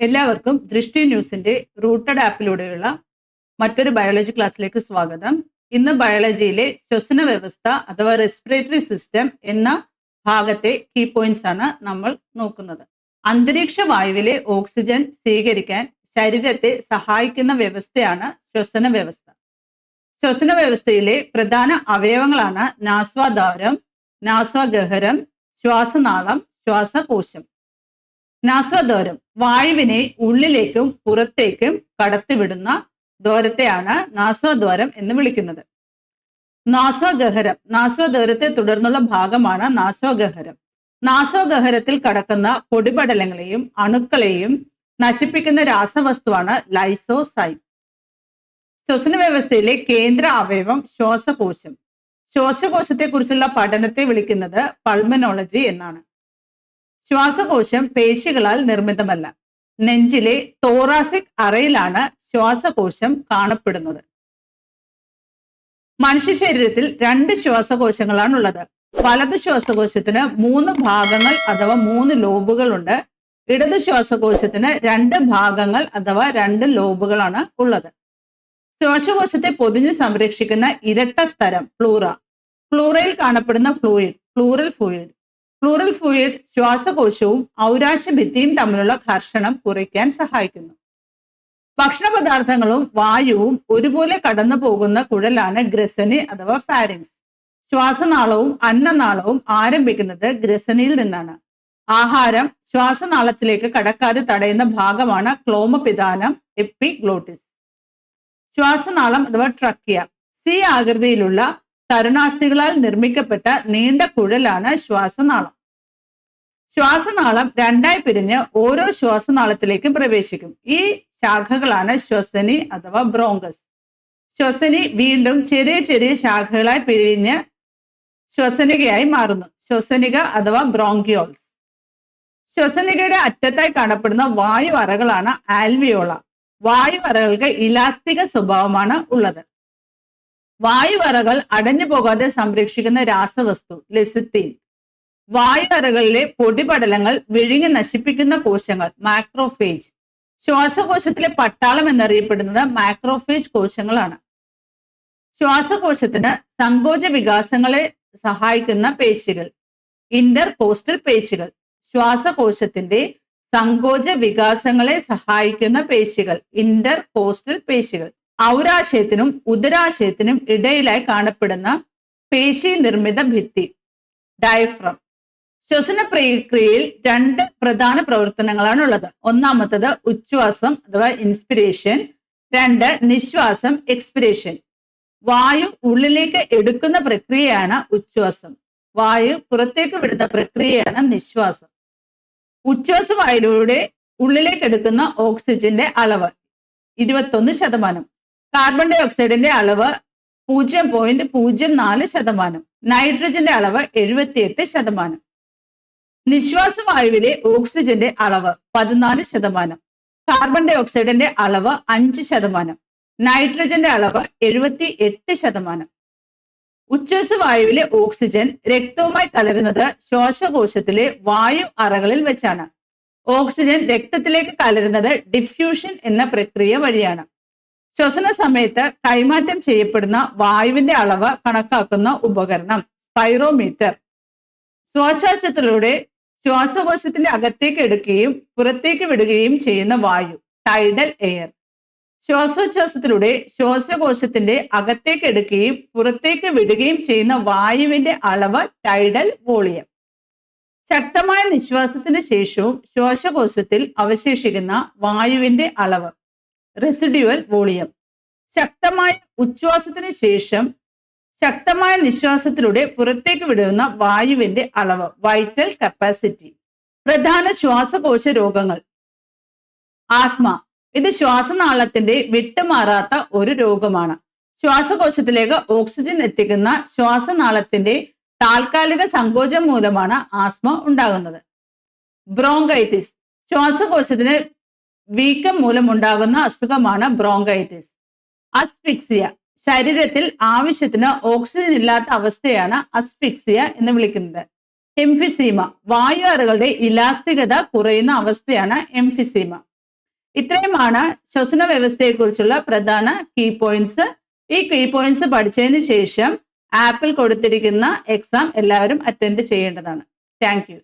എല്ലാവർക്കും ദൃഷ്ടി ന്യൂസിന്റെ റൂട്ടഡ് ആപ്പിലൂടെയുള്ള മറ്റൊരു ബയോളജി ക്ലാസ്സിലേക്ക് സ്വാഗതം. ഇന്ന് ബയോളജിയിലെ ശ്വസന വ്യവസ്ഥ അഥവാ റെസ്പിറേറ്ററി സിസ്റ്റം എന്ന ഭാഗത്തെ കീ പോയിന്റ്സ് ആണ് നമ്മൾ നോക്കുന്നത്. അന്തരീക്ഷ വായുവിലെ ഓക്സിജൻ സ്വീകരിക്കാൻ ശരീരത്തെ സഹായിക്കുന്ന വ്യവസ്ഥയാണ് ശ്വസന വ്യവസ്ഥ. ശ്വസന വ്യവസ്ഥയിലെ പ്രധാന അവയവങ്ങളാണ് നാസ്വാദ്വാരം, നാസ്വാഗഹ്വരം, ശ്വാസനാളം, ശ്വാസകോശം. നാസ്വാദ്വാരം വായുവിനെ ഉള്ളിലേക്കും പുറത്തേക്കും കടത്തിവിടുന്ന ദ്വാരത്തെയാണ് നാസ്വാദ്വാരം എന്ന് വിളിക്കുന്നത്. നാസ്വാഗഹ്വരം നാസ്വാദ്വാരത്തെ തുടർന്നുള്ള ഭാഗമാണ് നാസ്വാഗഹ്വരം. നാസ്വാഗഹ്വരത്തിൽ കടക്കുന്ന പൊടിപടലങ്ങളെയും അണുക്കളെയും നശിപ്പിക്കുന്ന രാസവസ്തുവാണ് ലൈസോസൈം. ശ്വസന വ്യവസ്ഥയിലെ കേന്ദ്ര അവയവം ശ്വാസകോശം. ശ്വാസകോശത്തെ കുറിച്ചുള്ള പഠനത്തെ വിളിക്കുന്നത് പൾമനോളജി എന്നാണ്. ശ്വാസകോശം പേശികളാൽ നിർമ്മിതമല്ല. നെഞ്ചിലെ തോറാസിക് അറയിലാണ് ശ്വാസകോശം കാണപ്പെടുന്നത്. മനുഷ്യ ശരീരത്തിൽ 2 ശ്വാസകോശങ്ങളാണ് ഉള്ളത്. വലത് ശ്വാസകോശത്തിന് 3 ഭാഗങ്ങൾ അഥവാ 3 ലോബുകൾ ഉണ്ട്. ഇടത് ശ്വാസകോശത്തിന് 2 ഭാഗങ്ങൾ അഥവാ 2 ലോബുകളാണ് ഉള്ളത്. ശ്വാസകോശത്തെ പൊതിഞ്ഞ് സംരക്ഷിക്കുന്ന ഇരട്ട സ്തരം പ്ലൂറ. പ്ലൂറയിൽ കാണപ്പെടുന്ന fluid pleural fluid. Pleural fluid ശ്വാസകോശവും ഔരാശഭിത്തിയും തമ്മിലുള്ള ഘർഷണം കുറയ്ക്കാൻ സഹായിക്കുന്നു. ഭക്ഷണ പദാർത്ഥങ്ങളും വായുവും ഒരുപോലെ കടന്നു പോകുന്ന കുഴലാണ് ഗ്രസനി അഥവാ ഫാരിങ്സ്. ശ്വാസനാളവും അന്നനാളവും ആരംഭിക്കുന്നത് ഗ്രസനിയിൽ നിന്നാണ്. ആഹാരം ശ്വാസനാളത്തിലേക്ക് കടക്കാതെ തടയുന്ന ഭാഗമാണ് ക്ലോമപിദാനം എപ്പിഗ്ലോട്ടിസ്. ശ്വാസനാളം അഥവാ ട്രക്കിയ. സി ആകൃതിയിലുള്ള തരുണാസ്ഥികളാൽ നിർമ്മിക്കപ്പെട്ട നീണ്ട കുഴലാണ് ശ്വാസനാളം. ശ്വാസനാളം 2ആയി പിരിഞ്ഞ് ഓരോ ശ്വാസനാളത്തിലേക്കും പ്രവേശിക്കും. ഈ ശാഖകളാണ് ശ്വസനി അഥവാ ബ്രോങ്കസ്. ശ്വസനി വീണ്ടും ചെറിയ ചെറിയ ശാഖകളായി പിരിഞ്ഞ് ശ്വസനികയായി മാറുന്നു. ശ്വസനിക അഥവാ ബ്രോങ്കിയോൾസ്. ശ്വസനികയുടെ അറ്റത്തായി കാണപ്പെടുന്ന വായു അറകളാണ് ആൽവിയോള. വായു അറകൾക്ക് ഇലാസ്തിക സ്വഭാവമാണ് ഉള്ളത്. വായു അറകൾ അടഞ്ഞു പോകാതെ സംരക്ഷിക്കുന്ന രാസവസ്തു ലെസിത്തീൻ. വായു അറകളിലെ പൊടിപടലങ്ങൾ വിഴുങ്ങി നശിപ്പിക്കുന്ന കോശങ്ങൾ മാക്രോഫേജ്. ശ്വാസകോശത്തിലെ പട്ടാളം എന്നറിയപ്പെടുന്നത് മാക്രോഫേജ് കോശങ്ങളാണ്. ശ്വാസകോശത്തിന് സങ്കോച വികാസങ്ങളെ സഹായിക്കുന്ന പേശികൾ ഇന്റർകോസ്റ്റൽ പേശികൾ. ശ്വാസകോശത്തിന്റെ സങ്കോച വികാസങ്ങളെ സഹായിക്കുന്ന പേശികൾ ഇന്റർകോസ്റ്റൽ പേശികൾ. ഔരാശയത്തിനും ഉദരാശയത്തിനും ഇടയിലായി കാണപ്പെടുന്ന പേശി നിർമ്മിത ഭിത്തി ഡയഫ്രം. ശ്വസന പ്രക്രിയയിൽ 2 പ്രധാന പ്രവർത്തനങ്ങളാണ് ഉള്ളത്. ഒന്നാമത്തത് ഉച്ഛ്വാസം അഥവാ ഇൻസ്പിരേഷൻ, 2 നിശ്വാസം എക്സ്പിരേഷൻ. വായു ഉള്ളിലേക്ക് എടുക്കുന്ന പ്രക്രിയയാണ് ഉച്ഛ്വാസം. വായു പുറത്തേക്ക് വിടുന്ന പ്രക്രിയയാണ് നിശ്വാസം. ഉച്ഛ്വാസവായുവിലൂടെ ഉള്ളിലേക്ക് എടുക്കുന്ന ഓക്സിജന്റെ അളവ് 21%. കാർബൺ ഡൈ ഓക്സൈഡിന്റെ അളവ് 0.04%. നൈട്രജന്റെ അളവ് 78%. നിശ്വാസവായുവിലെ ഓക്സിജന്റെ അളവ് 14%. കാർബൺ ഡൈ ഓക്സൈഡിന്റെ അളവ് 5%. നൈട്രജന്റെ അളവ് 78%. ഉച്ഛ്വാസവായുവിലെ ഓക്സിജൻ രക്തവുമായി കലരുന്നത് ശ്വാസകോശത്തിലെ വായു അറകളിൽ വെച്ചാണ്. ഓക്സിജൻ രക്തത്തിലേക്ക് കലരുന്നത് ഡിഫ്യൂഷൻ എന്ന പ്രക്രിയ വഴിയാണ്. ശ്വസന സമയത്ത് കൈമാറ്റം ചെയ്യപ്പെടുന്ന വായുവിന്റെ അളവ് കണക്കാക്കുന്ന ഉപകരണം സ്പൈറോമീറ്റർ. ശ്വാസോച്ഛ്വാസത്തിലൂടെ ശ്വാസകോശത്തിന്റെ അകത്തേക്ക് എടുക്കുകയും പുറത്തേക്ക് വിടുകയും ചെയ്യുന്ന വായു ടൈഡൽ എയർ. ശ്വാസോച്ഛ്വാസത്തിലൂടെ ശ്വാസകോശത്തിന്റെ അകത്തേക്ക് എടുക്കുകയും പുറത്തേക്ക് വിടുകയും ചെയ്യുന്ന വായുവിന്റെ അളവ് ടൈഡൽ വോളിയം. ശക്തമായ നിശ്വാസത്തിന് ശേഷവും ശ്വാസകോശത്തിൽ അവശേഷിക്കുന്ന വായുവിന്റെ അളവ് റെസിഡ്യുവൽ വോളിയം. ശക്തമായ ഉച്ഛ്വാസത്തിന് ശേഷം ശക്തമായ നിശ്വാസത്തിലൂടെ പുറത്തേക്ക് വിടുന്ന വായുവിന്റെ അളവ് വൈറ്റൽ കപ്പാസിറ്റി. പ്രധാന ശ്വാസകോശ രോഗങ്ങൾ. ആസ്മ. ഇത് ശ്വാസനാളത്തിന്റെ വിട്ടുമാറാത്ത ഒരു രോഗമാണ്. ശ്വാസകോശത്തിലേക്ക് ഓക്സിജൻ എത്തിക്കുന്ന ശ്വാസനാളത്തിന്റെ താൽക്കാലിക സങ്കോചം മൂലമാണ് ആസ്മ ഉണ്ടാകുന്നത്. ബ്രോങ്കൈറ്റിസ്. ശ്വാസകോശത്തിന് വീക്കം മൂലമുണ്ടാകുന്ന അസുഖമാണ് ബ്രോങ്കൈറ്റിസ്. അസ്ഫിക്സിയ. ശരീരത്തിൽ ആവശ്യത്തിന് ഓക്സിജൻ ഇല്ലാത്ത അവസ്ഥയാണ് അസ്ഫിക്സിയ എന്ന് വിളിക്കുന്നത്. എംഫിസീമ. വായു അറകളുടെ ഇലാസ്തികത കുറയുന്ന അവസ്ഥയാണ് എംഫിസീമ. ഇത്രയുമാണ് ശ്വസന വ്യവസ്ഥയെക്കുറിച്ചുള്ള പ്രധാന കീ പോയിന്റ്സ്. ഈ കീ പോയിന്റ്സ് പഠിച്ചതിന് ശേഷം ആപ്പിൽ കൊടുത്തിരിക്കുന്ന എക്സാം എല്ലാവരും അറ്റൻഡ് ചെയ്യേണ്ടതാണ്. Thank you.